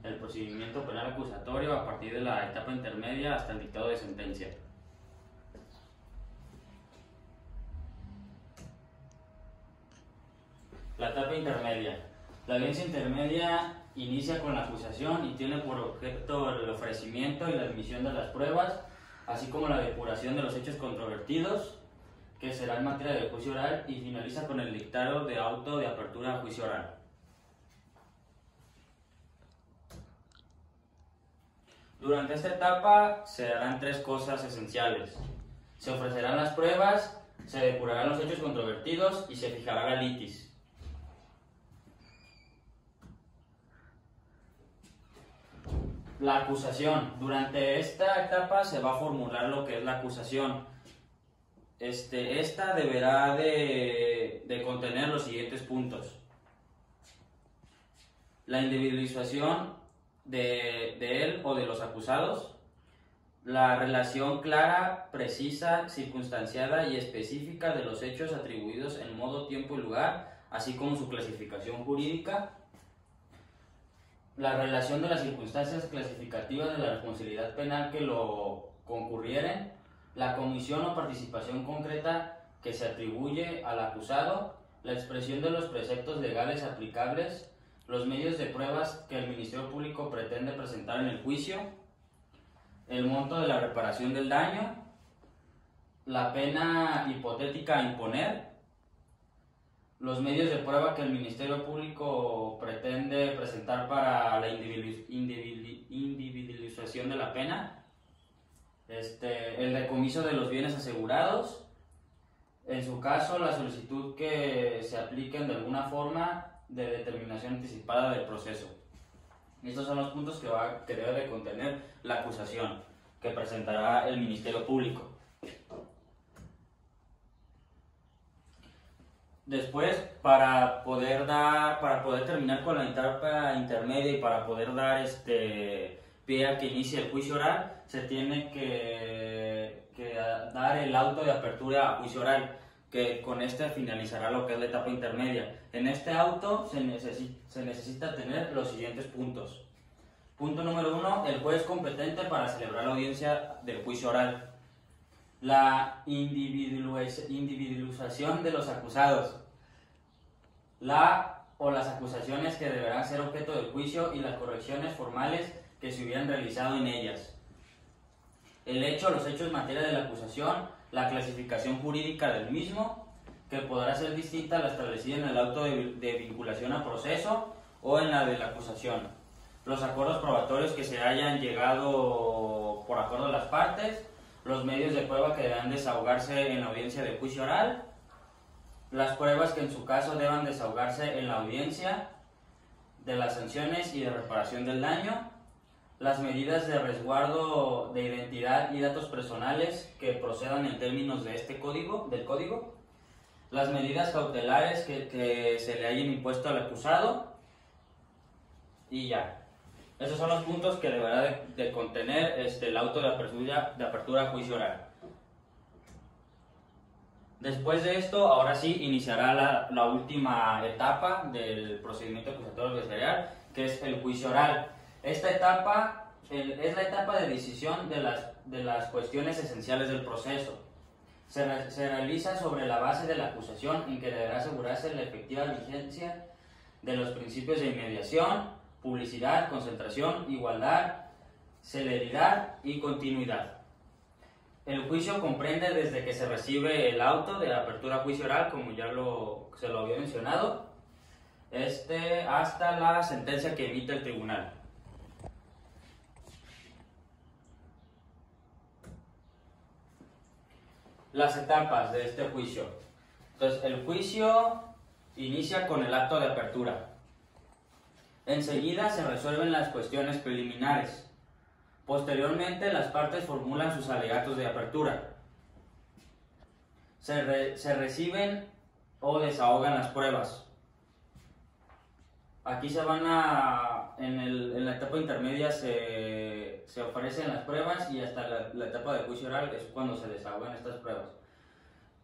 el procedimiento penal acusatorio a partir de la etapa intermedia hasta el dictado de sentencia. La etapa intermedia. La audiencia intermedia inicia con la acusación y tiene por objeto el ofrecimiento y la admisión de las pruebas, así como la depuración de los hechos controvertidos, que será en materia de juicio oral, y finaliza con el dictado de auto de apertura a juicio oral. Durante esta etapa se harán tres cosas esenciales. Se ofrecerán las pruebas, se depurarán los hechos controvertidos y se fijará la litis. La acusación. Durante esta etapa se va a formular lo que es la acusación. Esta deberá de contener los siguientes puntos. La individualización de él o de los acusados. La relación clara, precisa, circunstanciada y específica de los hechos atribuidos en modo, tiempo y lugar, así como su clasificación jurídica. La relación de las circunstancias clasificativas de la responsabilidad penal que lo concurrieren, la comisión o participación concreta que se atribuye al acusado, la expresión de los preceptos legales aplicables, los medios de pruebas que el Ministerio Público pretende presentar en el juicio, el monto de la reparación del daño, la pena hipotética a imponer, los medios de prueba que el Ministerio Público pretende presentar para la individualización de la pena, el decomiso de los bienes asegurados, en su caso la solicitud que se apliquen de alguna forma de determinación anticipada del proceso. Estos son los puntos que debe de contener la acusación que presentará el Ministerio Público. Después, para poder terminar con la etapa intermedia y para poder dar pie a que inicie el juicio oral, se tiene que dar el auto de apertura a juicio oral, que con finalizará lo que es la etapa intermedia. En este auto se necesita tener los siguientes puntos. Punto número 1, el juez competente para celebrar la audiencia del juicio oral. La individualización de los acusados. Las acusaciones que deberán ser objeto del juicio y las correcciones formales que se hubieran realizado en ellas. Los hechos en materia de la acusación, la clasificación jurídica del mismo, que podrá ser distinta a la establecida en el auto de vinculación a proceso o en la de la acusación. Los acuerdos probatorios que se hayan llegado por acuerdo de las partes, los medios de prueba que deberán desahogarse en la audiencia de juicio oral, las pruebas que en su caso deban desahogarse en la audiencia, de las sanciones y de reparación del daño, las medidas de resguardo de identidad y datos personales que procedan en términos de del código, las medidas cautelares que se le hayan impuesto al acusado, y ya. Esos son los puntos que deberá de contener el auto de apertura a juicio oral. Después de esto, ahora sí, iniciará la última etapa del procedimiento acusatorio adversarial, que es el juicio oral. Esta etapa es la etapa de decisión de las cuestiones esenciales del proceso. Se realiza sobre la base de la acusación, en que deberá asegurarse la efectiva vigencia de los principios de inmediación, publicidad, concentración, igualdad, celeridad y continuidad. El juicio comprende desde que se recibe el auto de apertura a juicio oral, como ya se lo había mencionado, hasta la sentencia que emite el tribunal. Las etapas de este juicio. Entonces, el juicio inicia con el acto de apertura. Enseguida se resuelven las cuestiones preliminares. Posteriormente, las partes formulan sus alegatos de apertura. Se reciben o desahogan las pruebas. Aquí en la etapa intermedia se ofrecen las pruebas, y hasta la etapa de juicio oral es cuando se desahogan estas pruebas.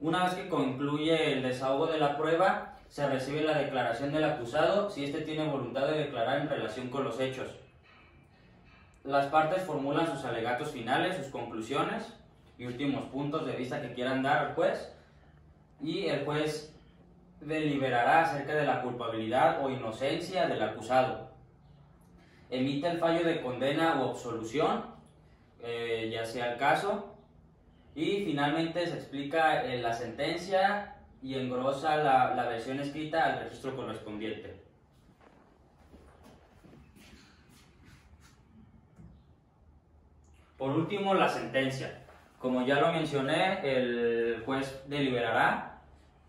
Una vez que concluye el desahogo de la prueba, se recibe la declaración del acusado si éste tiene voluntad de declarar en relación con los hechos. Las partes formulan sus alegatos finales, sus conclusiones y últimos puntos de vista que quieran dar al juez, y el juez deliberará acerca de la culpabilidad o inocencia del acusado. Emite el fallo de condena o absolución, ya sea el caso, y finalmente se explica la sentencia y engrosa la versión escrita al registro correspondiente. Por último, la sentencia. Como ya lo mencioné, el juez deliberará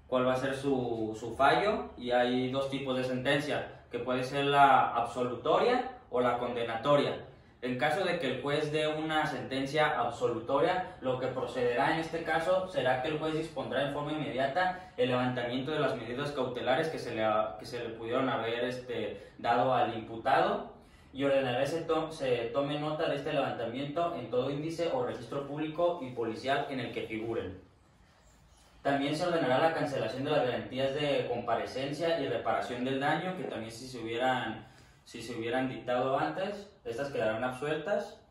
cuál va a ser su fallo, y hay dos tipos de sentencia, que puede ser la absolutoria o la condenatoria. En caso de que el juez dé una sentencia absolutoria, lo que procederá en este caso será que el juez dispondrá en forma inmediata el levantamiento de las medidas cautelares que se le pudieron haber dado al imputado, y ordenará se tome nota de este levantamiento en todo índice o registro público y policial en el que figuren. También se ordenará la cancelación de las garantías de comparecencia y reparación del daño, que también si se hubieran dictado antes, estas quedarán absueltas.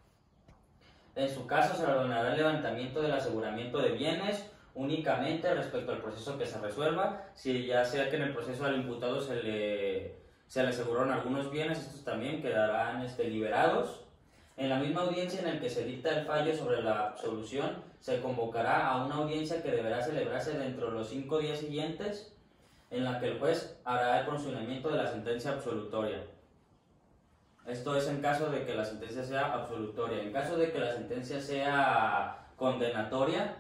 En su caso se ordenará el levantamiento del aseguramiento de bienes únicamente respecto al proceso que se resuelva. Si ya sea que en el proceso al imputado se le aseguraron algunos bienes, estos también quedarán liberados. En la misma audiencia en la que se dicta el fallo sobre la absolución, se convocará a una audiencia que deberá celebrarse dentro de los 5 días siguientes, en la que el juez hará el pronunciamiento de la sentencia absolutoria. Esto es en caso de que la sentencia sea absolutoria. En caso de que la sentencia sea condenatoria,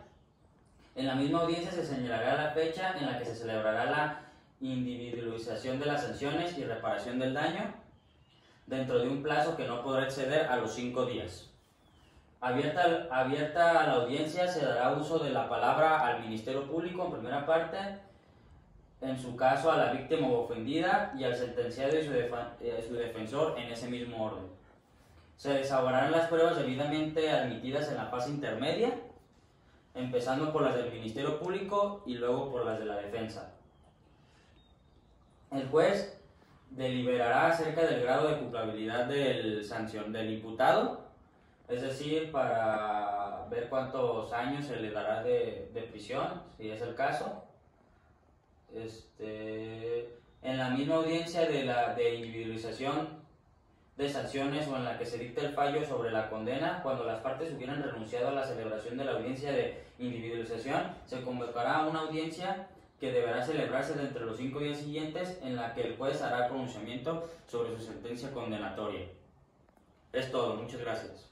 en la misma audiencia se señalará la fecha en la que se celebrará la individualización de las sanciones y reparación del daño, dentro de un plazo que no podrá exceder a los 5 días. Abierta a la audiencia, se dará uso de la palabra al Ministerio Público en primera parte, en su caso a la víctima o ofendida, y al sentenciado y su defensor en ese mismo orden. Se desahogarán las pruebas debidamente admitidas en la fase intermedia, empezando por las del Ministerio Público y luego por las de la defensa. El juez deliberará acerca del grado de culpabilidad del imputado, es decir, para ver cuántos años se le dará de prisión, si es el caso. En la misma audiencia de individualización de sanciones o en la que se dicta el fallo sobre la condena, cuando las partes hubieran renunciado a la celebración de la audiencia de individualización, se convocará a una audiencia que deberá celebrarse de entre los 5 días siguientes, en la que el juez hará el pronunciamiento sobre su sentencia condenatoria. Es todo, muchas gracias.